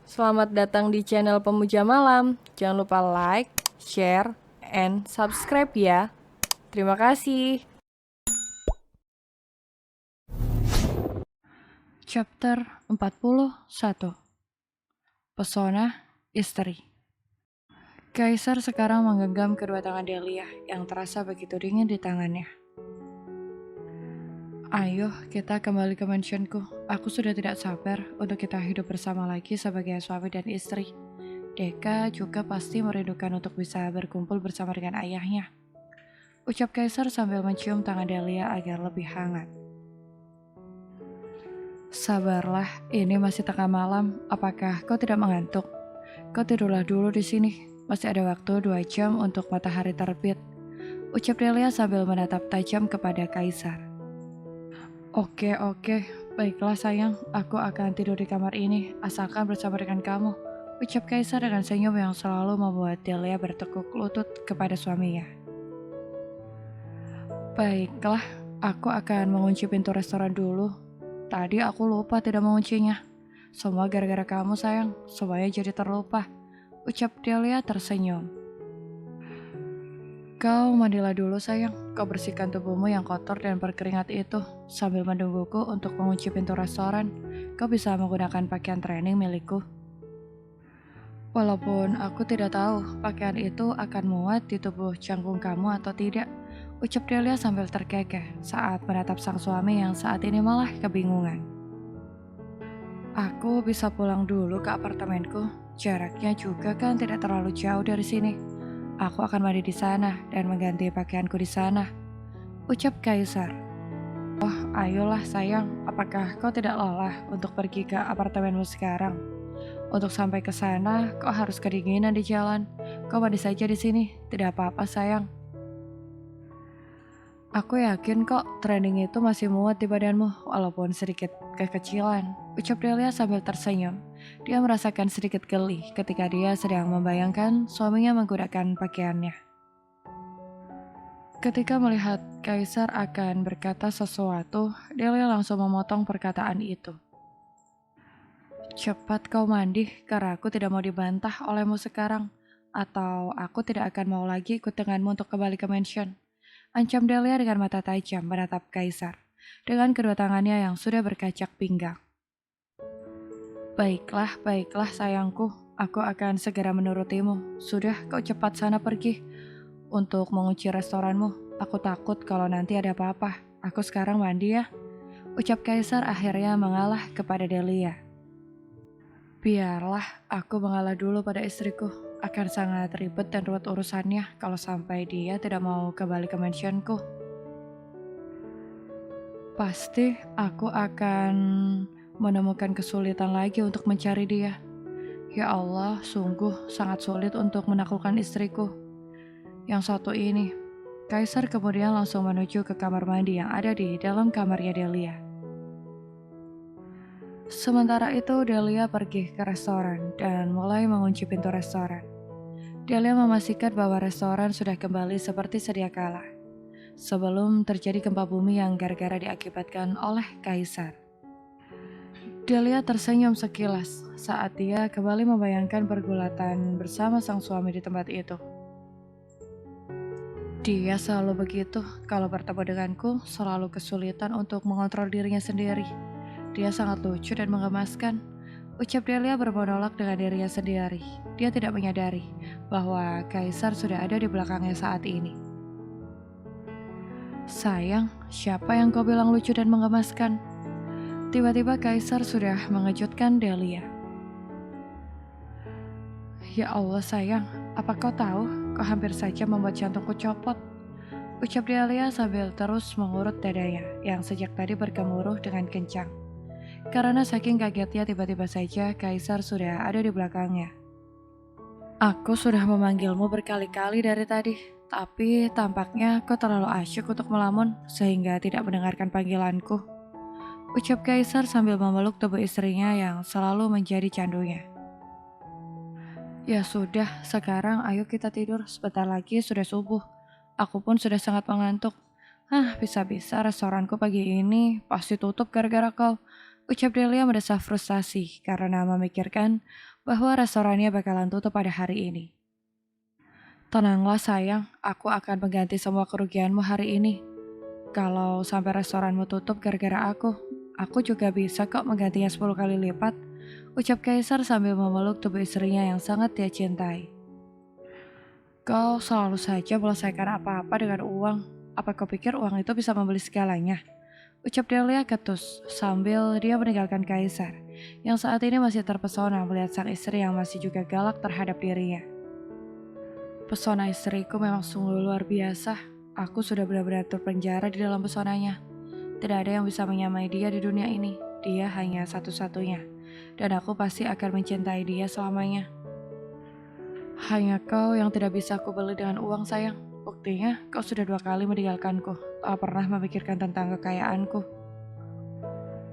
Selamat datang di channel Pemuja Malam. Jangan lupa like, share, and subscribe ya. Terima kasih. Chapter 41. Pesona Istri. Kaisar sekarang menggenggam kedua tangan Delia yang terasa begitu dingin di tangannya. Ayo kita kembali ke mansionku. Aku sudah tidak sabar untuk kita hidup bersama lagi sebagai suami dan istri. Deka juga pasti merindukan untuk bisa berkumpul bersama dengan ayahnya. Ucap Kaisar sambil mencium tangan Delia agar lebih hangat. Sabarlah, ini masih tengah malam. Apakah kau tidak mengantuk? Kau tidurlah dulu di sini. Masih ada waktu 2 jam untuk matahari terbit. Ucap Delia sambil menatap tajam kepada Kaisar. Oke, baiklah sayang. Aku akan tidur di kamar ini, asalkan bersama dengan kamu. Ucap Kaisar dengan senyum yang selalu membuat Delia bertekuk lutut kepada suaminya. Baiklah, aku akan mengunci pintu restoran dulu. Tadi aku lupa tidak menguncinya. Semua gara-gara kamu sayang, semuanya jadi terlupa. Ucap Delia tersenyum. Kau mandilah dulu sayang, kau bersihkan tubuhmu yang kotor dan berkeringat itu. Sambil menungguku untuk mengunci pintu restoran, kau bisa menggunakan pakaian training milikku. Walaupun aku tidak tahu pakaian itu akan muat di tubuh canggung kamu atau tidak, ucap Delia sambil terkekeh saat menatap sang suami yang saat ini malah kebingungan. Aku bisa pulang dulu ke apartemenku, jaraknya juga kan tidak terlalu jauh dari sini. Aku akan mandi di sana dan mengganti pakaianku di sana. Ucap Kaisar. Oh, ayolah sayang, apakah kau tidak lelah untuk pergi ke apartemenmu sekarang? Untuk sampai ke sana, kau harus kedinginan di jalan. Kau mandi saja di sini, tidak apa-apa sayang. Aku yakin kok training itu masih muat di badanmu, walaupun sedikit kekecilan. Ucap Delia sambil tersenyum. Dia merasakan sedikit geli ketika dia sedang membayangkan suaminya menggunakan pakaiannya. Ketika melihat Kaisar akan berkata sesuatu, Delia langsung memotong perkataan itu. Cepat kau mandi, karena aku tidak mau dibantah olehmu sekarang. Atau aku tidak akan mau lagi ikut denganmu untuk kembali ke mansion. Ancam Delia dengan mata tajam menatap Kaisar, dengan kedua tangannya yang sudah berkacak pinggang. Baiklah sayangku, aku akan segera menurutimu. Sudah, kau cepat sana pergi untuk mengunci restoranmu. Aku takut kalau nanti ada apa-apa. Aku sekarang mandi ya. Ucap Kaisar akhirnya mengalah kepada Delia. Biarlah aku mengalah dulu pada istriku. Akan sangat ribet dan ruwet urusannya kalau sampai dia tidak mau kembali ke mansionku. Pasti aku akan menemukan kesulitan lagi untuk mencari dia. Ya Allah, sungguh sangat sulit untuk menaklukkan istriku. Yang satu ini, Kaisar kemudian langsung menuju ke kamar mandi yang ada di dalam kamarnya Delia. Sementara itu, Delia pergi ke restoran dan mulai mengunci pintu restoran. Delia memastikan bahwa restoran sudah kembali seperti sedia kala, sebelum terjadi gempa bumi yang gara-gara diakibatkan oleh Kaisar. Delia tersenyum sekilas saat dia kembali membayangkan pergulatan bersama sang suami di tempat itu. Dia selalu begitu, kalau bertemu denganku selalu kesulitan untuk mengontrol dirinya sendiri. Dia sangat lucu dan menggemaskan. Ucap Delia bermonolog dengan dirinya sendiri. Dia tidak menyadari bahwa Kaisar sudah ada di belakangnya saat ini. Sayang, siapa yang kau bilang lucu dan menggemaskan? Tiba-tiba Kaisar sudah mengejutkan Delia. Ya Allah sayang, apa kau tahu kau hampir saja membuat jantungku copot? Ucap Delia sambil terus mengurut dadanya yang sejak tadi bergemuruh dengan kencang. Karena saking kagetnya tiba-tiba saja Kaisar sudah ada di belakangnya. Aku sudah memanggilmu berkali-kali dari tadi, tapi tampaknya kau terlalu asyik untuk melamun sehingga tidak mendengarkan panggilanku. Ucap Kaisar sambil memeluk tubuh istrinya yang selalu menjadi candunya. Ya sudah, sekarang ayo kita tidur, sebentar lagi sudah subuh. Aku pun sudah sangat mengantuk. Bisa-bisa restoranku pagi ini pasti tutup gara-gara kau. Ucap Delia merasa frustasi karena memikirkan bahwa restorannya bakalan tutup pada hari ini. Tenanglah sayang, aku akan mengganti semua kerugianmu hari ini. Kalau sampai restoranmu tutup gara-gara aku juga bisa kok menggantinya 10 kali lipat. Ucap Kaisar sambil memeluk tubuh istrinya yang sangat dia cintai. Kau selalu saja melesaikan apa-apa dengan uang. Apa kau pikir uang itu bisa membeli segalanya? Ucap Delia ketus sambil dia meninggalkan Kaisar, yang saat ini masih terpesona melihat sang istri yang masih juga galak terhadap dirinya. Pesona istriku memang sungguh luar biasa. Aku sudah benar-benar terpenjara di dalam pesonanya. Tidak ada yang bisa menyamai dia di dunia ini. Dia hanya satu-satunya. Dan aku pasti akan mencintai dia selamanya. Hanya kau yang tidak bisa aku beli dengan uang sayang. Buktinya kau sudah 2 kali meninggalkanku. Tak pernah memikirkan tentang kekayaanku.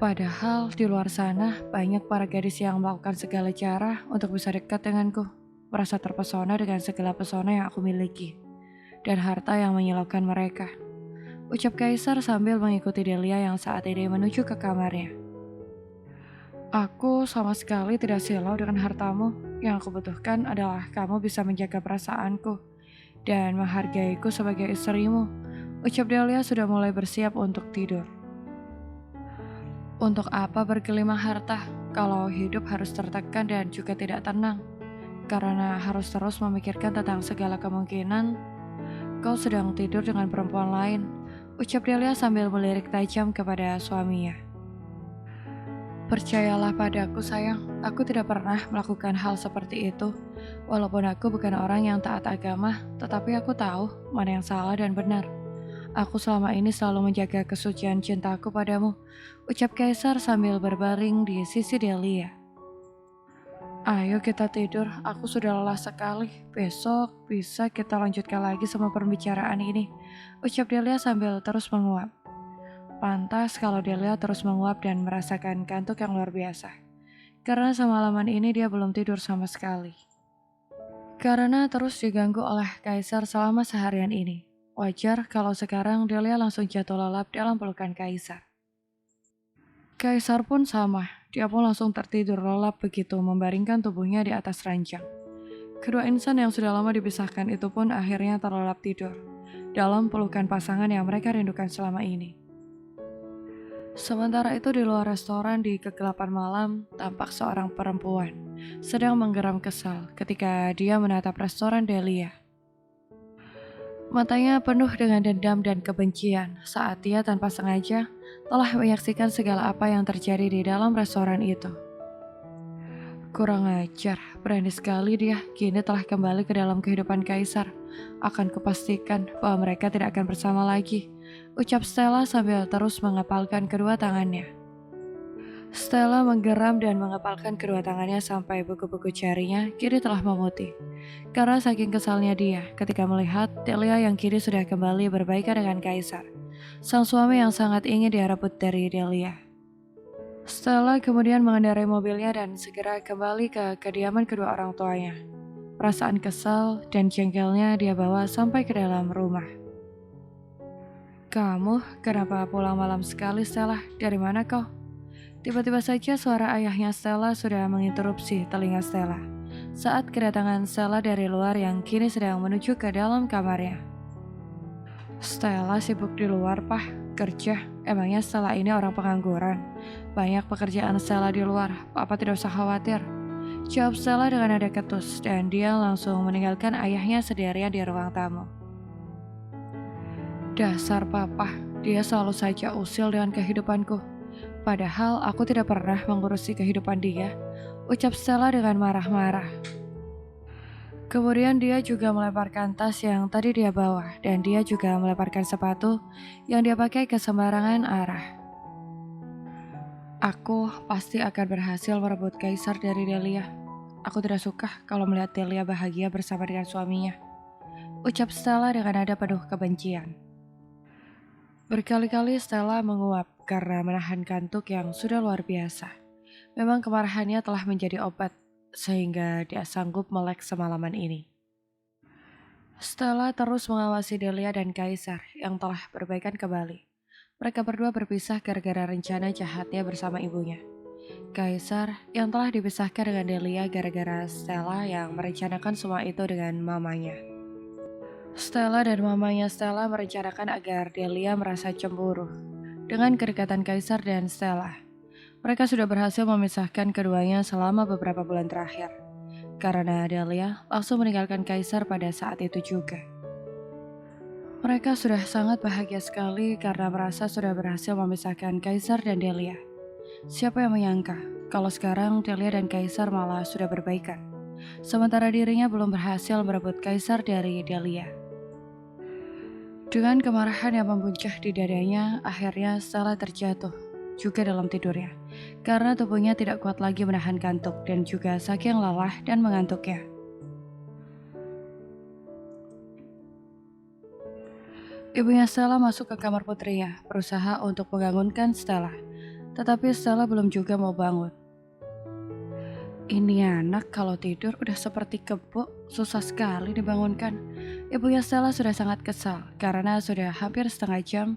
Padahal di luar sana banyak para gadis yang melakukan segala cara untuk bisa dekat denganku. Merasa terpesona dengan segala pesona yang aku miliki. Dan harta yang menyilaukan mereka. Ucap Kaisar sambil mengikuti Delia yang saat ini menuju ke kamarnya. Aku sama sekali tidak silau dengan hartamu. Yang aku butuhkan adalah kamu bisa menjaga perasaanku dan menghargaiku sebagai istrimu. Ucap Delia sudah mulai bersiap untuk tidur. Untuk apa bergelimang harta kalau hidup harus tertekan dan juga tidak tenang? Karena harus terus memikirkan tentang segala kemungkinan, kau sedang tidur dengan perempuan lain. Ucap Delia sambil melirik tajam kepada suaminya. Percayalah padaku sayang, aku tidak pernah melakukan hal seperti itu. Walaupun aku bukan orang yang taat agama, tetapi aku tahu mana yang salah dan benar. Aku selama ini selalu menjaga kesucian cintaku padamu. Ucap Kaisar sambil berbaring di sisi Delia. Ayo kita tidur, aku sudah lelah sekali. Besok bisa kita lanjutkan lagi sama pembicaraan ini. Ucap Delia sambil terus menguap. Pantas kalau Delia terus menguap dan merasakan kantuk yang luar biasa. Karena semalaman ini dia belum tidur sama sekali. Karena terus diganggu oleh Kaisar selama seharian ini. Wajar kalau sekarang Delia langsung jatuh lelap dalam pelukan Kaisar. Kaisar pun sama, dia pun langsung tertidur lelap begitu membaringkan tubuhnya di atas ranjang. Kedua insan yang sudah lama dipisahkan itu pun akhirnya terlelap tidur dalam pelukan pasangan yang mereka rindukan selama ini. Sementara itu di luar restoran di kegelapan malam, tampak seorang perempuan sedang menggeram kesal ketika dia menatap restoran Delia. Matanya penuh dengan dendam dan kebencian saat dia tanpa sengaja telah menyaksikan segala apa yang terjadi di dalam restoran itu. Kurang ajar, berani sekali dia kini telah kembali ke dalam kehidupan Kaisar. Akan kupastikan bahwa mereka tidak akan bersama lagi, ucap Stella sambil terus mengepalkan kedua tangannya. Stella menggeram dan mengepalkan kedua tangannya sampai buku-buku jarinya kini telah memutih. Karena saking kesalnya dia ketika melihat Delia yang kini sudah kembali berbaikan dengan Kaisar, sang suami yang sangat ingin direbut dari Delia. Stella kemudian mengendarai mobilnya dan segera kembali ke kediaman kedua orang tuanya. Perasaan kesal dan jengkelnya dia bawa sampai ke dalam rumah. Kamu kenapa pulang malam sekali, Stella? Dari mana kau? Tiba-tiba saja suara ayahnya Stella sudah menginterupsi telinga Stella saat kedatangan Stella dari luar yang kini sedang menuju ke dalam kamarnya. Stella sibuk di luar, Pak. Kerja. Emangnya Stella ini orang pengangguran? Banyak pekerjaan Stella di luar. Papa tidak usah khawatir. Jawab Stella dengan nada ketus dan dia langsung meninggalkan ayahnya sendirian di ruang tamu. Dasar Papa, dia selalu saja usil dengan kehidupanku. Padahal aku tidak pernah mengurusi kehidupan dia, ucap Stella dengan marah-marah. Kemudian dia juga melemparkan tas yang tadi dia bawa dan dia juga melemparkan sepatu yang dia pakai ke sembarangan arah. Aku pasti akan berhasil merebut Kaisar dari Delia. Aku tidak suka kalau melihat Delia bahagia bersama dengan suaminya, ucap Stella dengan nada penuh kebencian. Berkali-kali Stella menguap karena menahan kantuk yang sudah luar biasa. Memang kemarahannya telah menjadi obat, sehingga dia sanggup melek semalaman ini. Stella terus mengawasi Delia dan Kaisar yang telah berbaikan kembali. Mereka berdua berpisah gara-gara rencana jahatnya bersama ibunya. Kaisar yang telah dipisahkan dengan Delia gara-gara Stella yang merencanakan semua itu dengan mamanya. Stella dan mamanya Stella merencanakan agar Delia merasa cemburu dengan kedekatan Kaisar dan Stella. Mereka sudah berhasil memisahkan keduanya selama beberapa bulan terakhir, karena Delia langsung meninggalkan Kaisar pada saat itu juga. Mereka sudah sangat bahagia sekali karena merasa sudah berhasil memisahkan Kaisar dan Delia. Siapa yang menyangka kalau sekarang Delia dan Kaisar malah sudah berbaikan, sementara dirinya belum berhasil merebut Kaisar dari Delia. Dengan kemarahan yang membuncah di dadanya, akhirnya Stella terjatuh juga dalam tidurnya, karena tubuhnya tidak kuat lagi menahan kantuk dan juga saking lelah dan mengantuknya. Ibunya Stella masuk ke kamar putrinya, berusaha untuk membangunkan Stella, tetapi Stella belum juga mau bangun. Ini anak kalau tidur udah seperti kebo, susah sekali dibangunkan. Ibunya Stella sudah sangat kesal karena sudah hampir setengah jam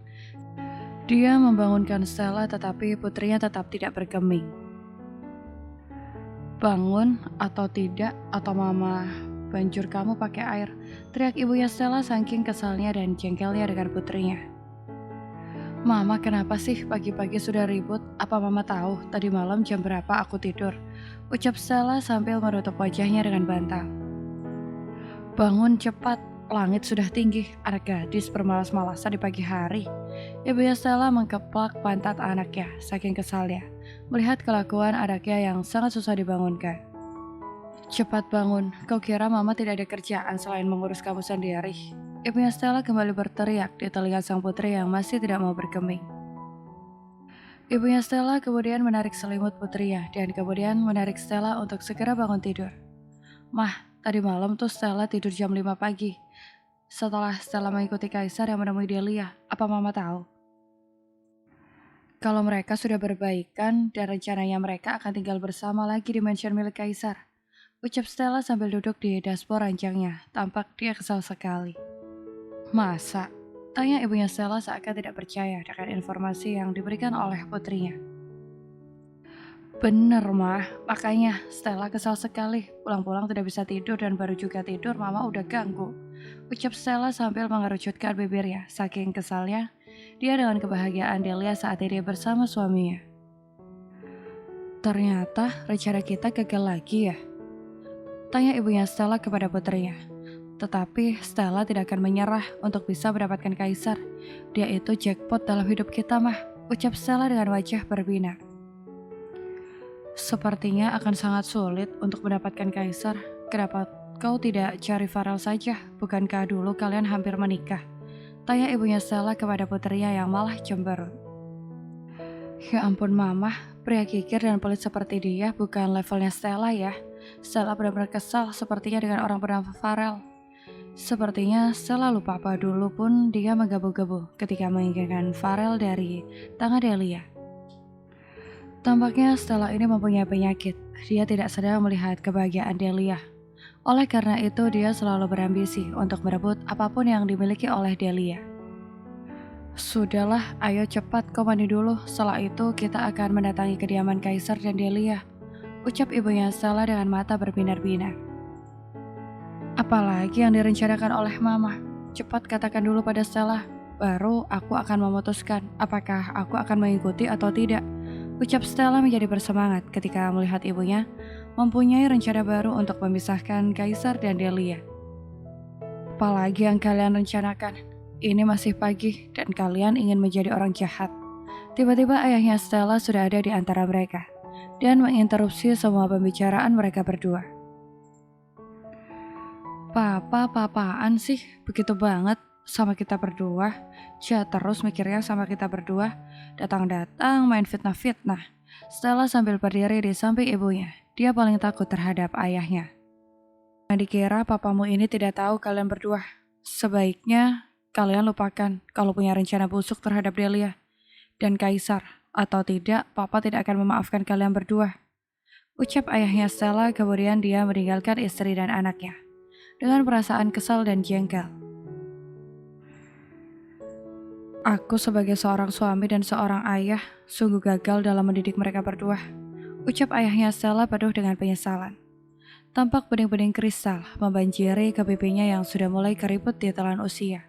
dia membangunkan Stella tetapi putrinya tetap tidak bergeming. Bangun atau tidak, atau mama banjur kamu pakai air, teriak ibunya Stella saking kesalnya dan jengkelnya dengan putrinya. Mama kenapa sih pagi-pagi sudah ribut? Apa mama tahu tadi malam jam berapa aku tidur? Ucap Stella sambil menutup wajahnya dengan bantal. Bangun cepat, langit sudah tinggi, anak gadis bermalas-malasan di pagi hari. Ibunya Stella mengkeplak pantat anaknya saking kesalnya melihat kelakuan anaknya yang sangat susah dibangunkan. Cepat bangun, kau kira mama tidak ada kerjaan selain mengurus kamu sendiri? Ibunya Stella kembali berteriak di telinga sang putri yang masih tidak mau bergeming. Ibunya Stella kemudian menarik selimut putrinya dan kemudian menarik Stella untuk segera bangun tidur. Mah, tadi malam tuh Stella tidur jam 5 pagi. Setelah Stella mengikuti Kaisar yang menemui Delia, apa mama tahu? Kalau mereka sudah berbaikan dan rencananya mereka akan tinggal bersama lagi di mansion milik Kaisar. Ucap Stella sambil duduk di dashboard ranjangnya, tampak dia kesal sekali. Masa? Tanya ibunya Stella seakan tidak percaya dengan informasi yang diberikan oleh putrinya. Bener mah, makanya Stella kesal sekali. Pulang-pulang tidak bisa tidur dan baru juga tidur mama udah ganggu. Ucap Stella sambil mengerucutkan bibirnya, saking kesalnya dia dengan kebahagiaan Delia saat ini bersama suaminya. Ternyata rencana kita gagal lagi ya? Tanya ibunya Stella kepada putrinya. Tetapi Stella tidak akan menyerah untuk bisa mendapatkan Kaisar. Dia itu jackpot dalam hidup kita mah, ucap Stella dengan wajah berbinar. Sepertinya akan sangat sulit untuk mendapatkan Kaisar. Kenapa kau tidak cari Farel saja? Bukankah dulu kalian hampir menikah? Tanya ibunya Stella kepada putrinya yang malah cemberut. Ya ampun mama, pria kikir dan pelit seperti dia bukan levelnya Stella ya. Stella benar-benar kesal sepertinya dengan orang bernama Farel. Sepertinya Stella lupa apa dulu pun dia menggebu-gebu ketika menginginkan Farel dari tangan Delia. Tampaknya Stella ini mempunyai penyakit. Dia tidak sedang melihat kebahagiaan Delia. Oleh karena itu dia selalu berambisi untuk merebut apapun yang dimiliki oleh Delia. Sudahlah, ayo cepat kau mandi dulu. Setelah itu kita akan mendatangi kediaman Kaisar dan Delia. Ucap ibunya Stella dengan mata berbinar-binar. Apalagi yang direncanakan oleh mama? Cepat katakan dulu pada Stella, baru aku akan memutuskan apakah aku akan mengikuti atau tidak. Ucap Stella menjadi bersemangat ketika melihat ibunya mempunyai rencana baru untuk memisahkan Kaisar dan Delia. Apalagi yang kalian rencanakan? Ini masih pagi dan kalian ingin menjadi orang jahat. Tiba-tiba ayahnya Stella sudah ada di antara mereka dan menginterupsi semua pembicaraan mereka berdua. Papaan sih, begitu banget sama kita berdua. Jahat terus mikirnya sama kita berdua. Datang-datang main fitnah-fitnah. Stella sambil berdiri di samping ibunya. Dia paling takut terhadap ayahnya. Yang dikira papamu ini tidak tahu kalian berdua. Sebaiknya kalian lupakan kalau punya rencana busuk terhadap Delia dan Kaisar. Atau tidak, papa tidak akan memaafkan kalian berdua. Ucap ayahnya Stella, kemudian dia meninggalkan istri dan anaknya dengan perasaan kesal dan jengkel. Aku sebagai seorang suami dan seorang ayah sungguh gagal dalam mendidik mereka berdua. Ucap ayahnya Stella penuh dengan penyesalan. Tampak bening-bening kristal membanjiri ke pipinya yang sudah mulai keriput di telan usia.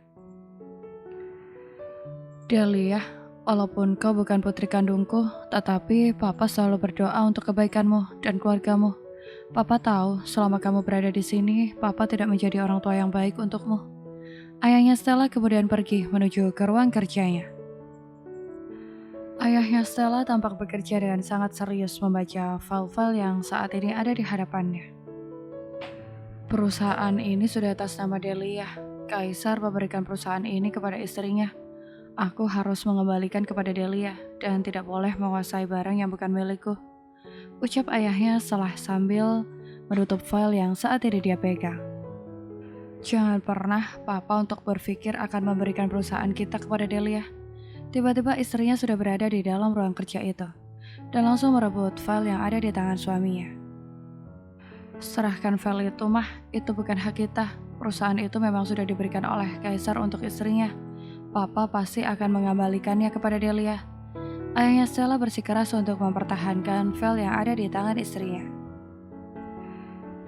Delia, walaupun kau bukan putri kandungku, tetapi Papa selalu berdoa untuk kebaikanmu dan keluargamu. Papa tahu selama kamu berada di sini, Papa tidak menjadi orang tua yang baik untukmu. Ayahnya Stella kemudian pergi menuju ke ruang kerjanya. Ayahnya Stella tampak bekerja dengan sangat serius membaca file-file yang saat ini ada di hadapannya. Perusahaan ini sudah atas nama Delia. Kaisar memberikan perusahaan ini kepada istrinya. Aku harus mengembalikan kepada Delia dan tidak boleh menguasai barang yang bukan milikku. Ucap ayahnya sambil menutup file yang saat ini dia pegang. Jangan pernah Papa untuk berpikir akan memberikan perusahaan kita kepada Delia. Tiba-tiba istrinya sudah berada di dalam ruang kerja itu dan langsung merebut file yang ada di tangan suaminya. Serahkan file itu, Mah. Itu bukan hak kita. Perusahaan itu memang sudah diberikan oleh Kaisar untuk istrinya. Papa pasti akan mengembalikannya kepada Delia. Ayahnya Stella bersikeras untuk mempertahankan file yang ada di tangan istrinya.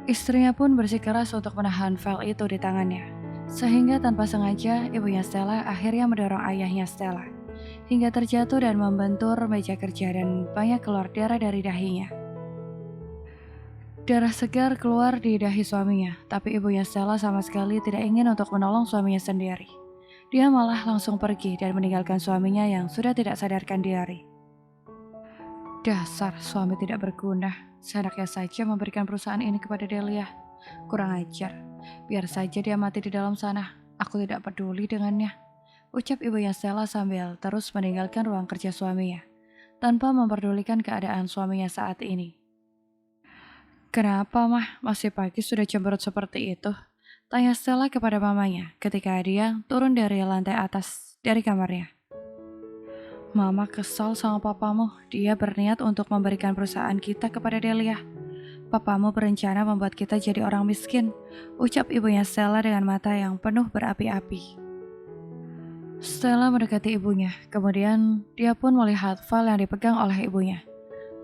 Istrinya pun bersikeras untuk menahan file itu di tangannya. Sehingga tanpa sengaja ibunya Stella akhirnya mendorong ayahnya Stella hingga terjatuh dan membentur meja kerja dan banyak keluar darah dari dahinya. Darah segar keluar di dahi suaminya, tapi ibunya Stella sama sekali tidak ingin untuk menolong suaminya sendiri. Dia malah langsung pergi dan meninggalkan suaminya yang sudah tidak sadarkan diri. Dasar suami tidak berguna, seenaknya saja memberikan perusahaan ini kepada Delia. Kurang ajar, biar saja dia mati di dalam sana, aku tidak peduli dengannya. Ucap ibunya Stella sambil terus meninggalkan ruang kerja suaminya, tanpa memperdulikan keadaan suaminya saat ini. Kenapa, Mah? Masih pagi sudah cemberut seperti itu? Tanya Stella kepada mamanya ketika dia turun dari lantai atas dari kamarnya. Mama kesal sama papamu, dia berniat untuk memberikan perusahaan kita kepada Delia. Papamu berencana membuat kita jadi orang miskin, ucap ibunya Stella dengan mata yang penuh berapi-api. Stella mendekati ibunya, kemudian dia pun melihat file yang dipegang oleh ibunya.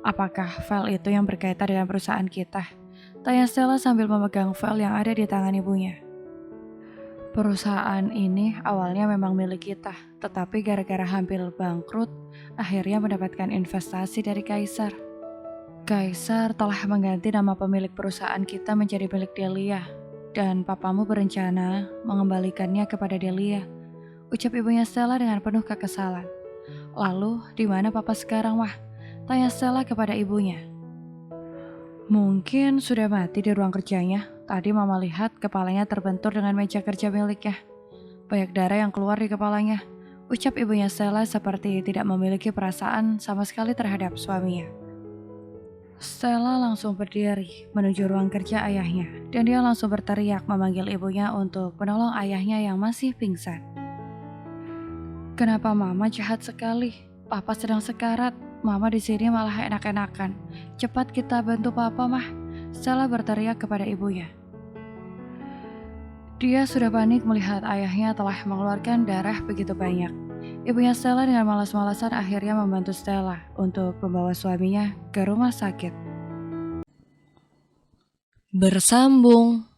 Apakah file itu yang berkaitan dengan perusahaan kita? Tanya Stella sambil memegang file yang ada di tangan ibunya. Perusahaan ini awalnya memang milik kita, tetapi gara-gara hampir bangkrut, akhirnya mendapatkan investasi dari Kaisar. Kaisar telah mengganti nama pemilik perusahaan kita menjadi milik Delia, dan papamu berencana mengembalikannya kepada Delia, ucap ibunya Stella dengan penuh kekesalan. Lalu, di mana papa sekarang, Wah? Tanya Stella kepada ibunya. Mungkin sudah mati di ruang kerjanya. Tadi mama lihat kepalanya terbentur dengan meja kerja miliknya. Banyak darah yang keluar di kepalanya. Ucap ibunya Stella seperti tidak memiliki perasaan sama sekali terhadap suaminya. Stella langsung berdiri menuju ruang kerja ayahnya. Dan dia langsung berteriak memanggil ibunya untuk menolong ayahnya yang masih pingsan. Kenapa mama jahat sekali? Papa sedang sekarat. Mama di sini malah enak-enakan. Cepat kita bantu papa, Mah. Stella berteriak kepada ibunya. Dia sudah panik melihat ayahnya telah mengeluarkan darah begitu banyak. Ibunya Stella dengan malas-malasan akhirnya membantu Stella untuk membawa suaminya ke rumah sakit. Bersambung.